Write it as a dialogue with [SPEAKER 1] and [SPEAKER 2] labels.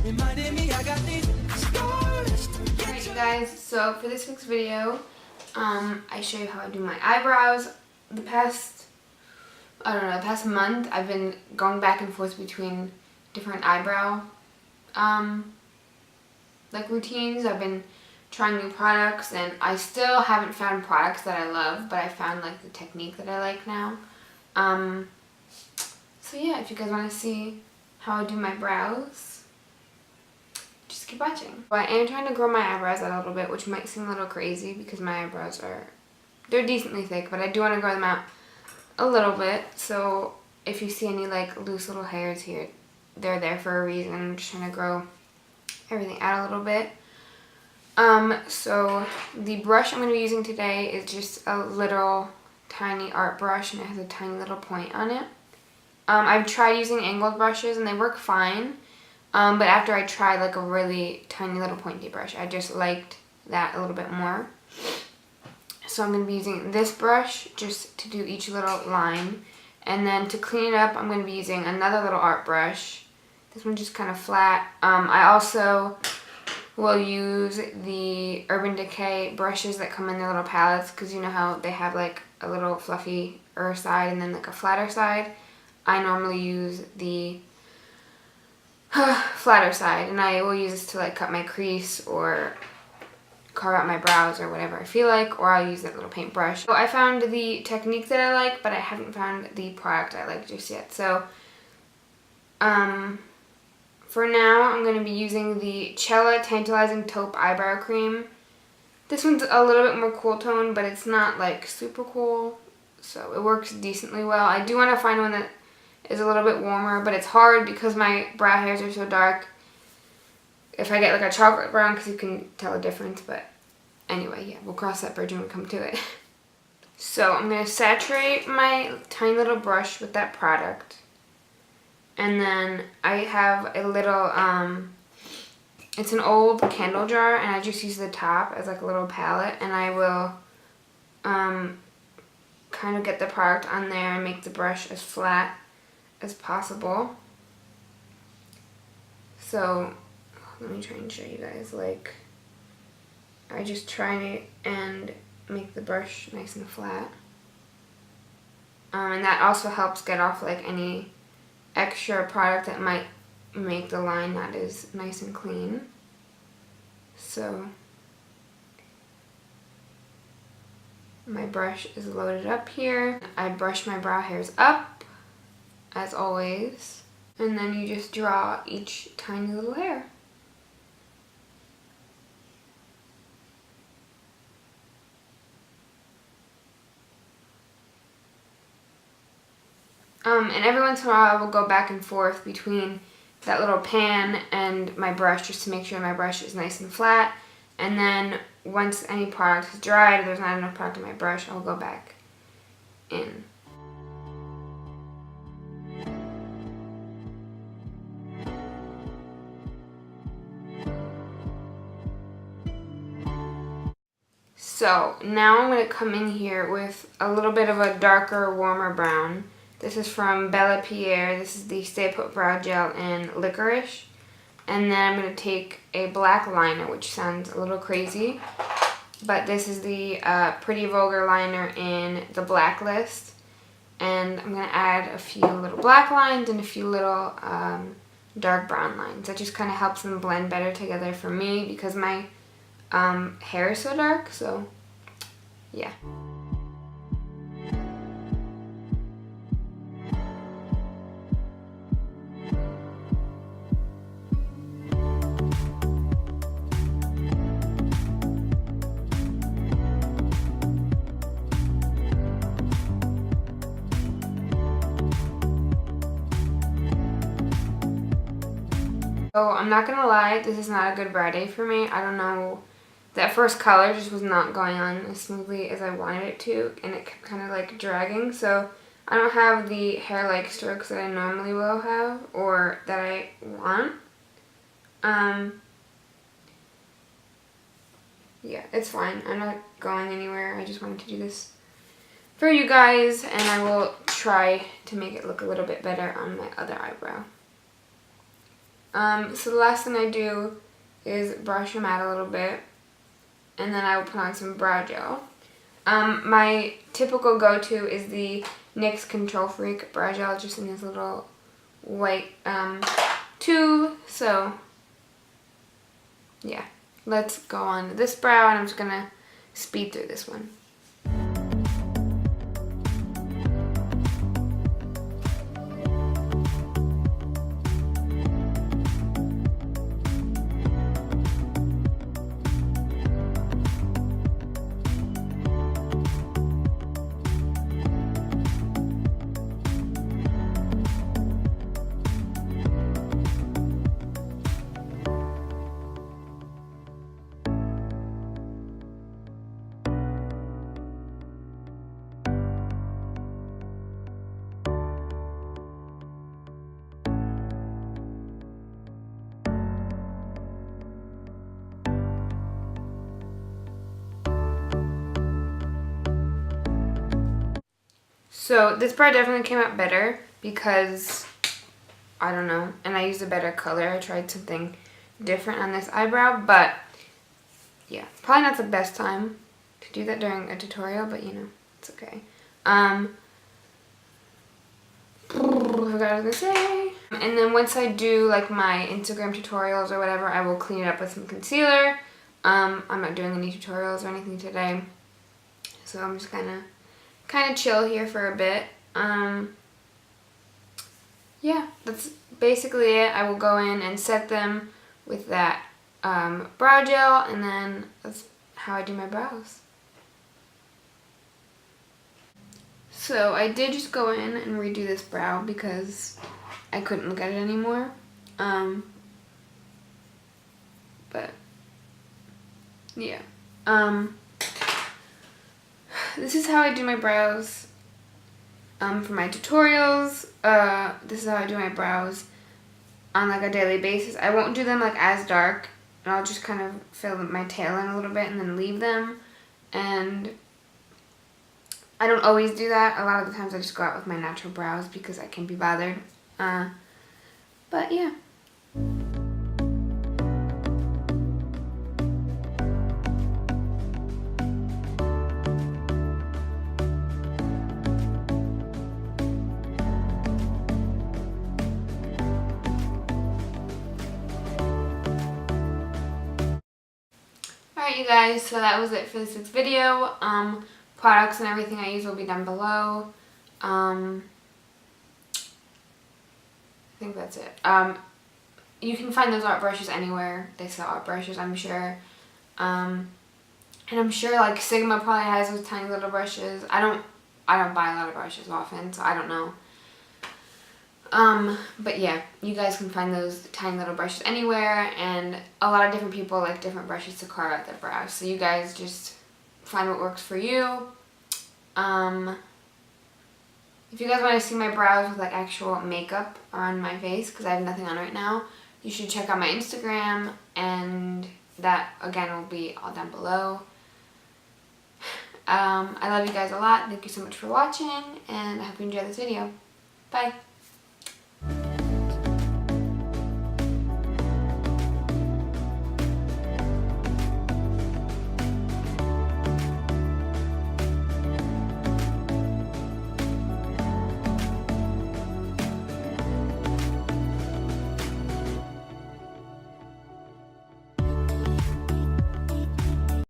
[SPEAKER 1] Alright you guys, so for this week's video, I show you how I do my eyebrows. The past month I've been going back and forth between different eyebrow routines. I've been trying new products and I still haven't found products that I love, but I found like the technique that I like now. So yeah, if you guys want to see how I do my brows, just keep watching. But I am trying to grow my eyebrows out a little bit, which might seem a little crazy because my eyebrows they're decently thick, but I do want to grow them out a little bit. So if you see any like loose little hairs here, they're there for a reason. I'm just trying to grow everything out a little bit. So the brush I'm going to be using today is just a little tiny art brush, and it has a tiny little point on it. I've tried using angled brushes and they work fine, but after I tried like a really tiny little pointy brush, I just liked that a little bit more. So I'm going to be using this brush just to do each little line, and then to clean it up I'm going to be using another little art brush. This one's just kind of flat. I also will use the Urban Decay brushes that come in their little palettes, because you know how they have like a little fluffier side and then like a flatter side. I normally use the flatter side, and I will use this to like cut my crease or carve out my brows or whatever I feel like, or I'll use that little paintbrush. So I found the technique that I like, but I haven't found the product I like just yet. So for now I'm going to be using the Cella Tantalizing Taupe Eyebrow Cream. This one's a little bit more cool tone, but it's not like super cool, so it works decently well. I do want to find one that is a little bit warmer, but it's hard because my brow hairs are so dark. If I get like a chocolate brown, because you can tell a difference, but anyway, yeah, we'll cross that bridge when we come to it. So I'm going to saturate my tiny little brush with that product, and then I have a little, it's an old candle jar, and I just use the top as like a little palette, and I will kind of get the product on there and make the brush as flat as possible. So let me try and show you guys. Like, I just try and make the brush nice and flat, and that also helps get off like any extra product that might make the line not as nice and clean. So my brush is loaded up here. I brush my brow hairs up as always, and then you just draw each tiny little hair. And every once in a while I will go back and forth between that little pan and my brush just to make sure my brush is nice and flat, and then once any product is dried, or there's not enough product in my brush, I'll go back in. So now I'm going to come in here with a little bit of a darker, warmer brown. This is from Bella Pierre. This is the Stay Put Brow Gel in Licorice. And then I'm going to take a black liner, which sounds a little crazy, but this is the Pretty Vulgar liner in the Blacklist. And I'm going to add a few little black lines and a few little dark brown lines. That just kind of helps them blend better together for me because my hair is so dark, so yeah. So I'm not gonna lie, this is not a good brow day for me. I don't know. That first color just was not going on as smoothly as I wanted it to, and it kept kind of like dragging. So I don't have the hair-like strokes that I normally will have or that I want. Yeah, it's fine. I'm not going anywhere. I just wanted to do this for you guys, and I will try to make it look a little bit better on my other eyebrow. So the last thing I do is brush them out a little bit, and then I will put on some brow gel. My typical go-to is the NYX Control Freak brow gel, just in this little white tube. So yeah, let's go on this brow, and I'm just gonna speed through this one. So this brow definitely came out better because, I don't know, and I used a better color. I tried something different on this eyebrow, but yeah, probably not the best time to do that during a tutorial, but you know, it's okay. I forgot what I was gonna say. And then once I do like my Instagram tutorials or whatever, I will clean it up with some concealer. I'm not doing any tutorials or anything today, so I'm just gonna kind of chill here for a bit. Yeah, that's basically it. I will go in and set them with that brow gel, and then that's how I do my brows. So I did just go in and redo this brow because I couldn't look at it anymore. But yeah. This is how I do my brows for my tutorials. This is how I do my brows on like a daily basis. I won't do them like as dark, and I'll just kind of fill my tail in a little bit and then leave them. And I don't always do that. A lot of the times I just go out with my natural brows because I can be bothered. But yeah. Alright you guys, so that was it for this week's video. Products and everything I use will be down below. I think that's it. You can find those art brushes anywhere. They sell art brushes, I'm sure. And I'm sure like Sigma probably has those tiny little brushes. I don't buy a lot of brushes often, so I don't know. But yeah, you guys can find those tiny little brushes anywhere, and a lot of different people like different brushes to carve out their brows. So you guys just find what works for you. If you guys want to see my brows with like actual makeup on my face, because I have nothing on right now, you should check out my Instagram, and that again will be all down below. I love you guys a lot. Thank you so much for watching, and I hope you enjoyed this video. Bye.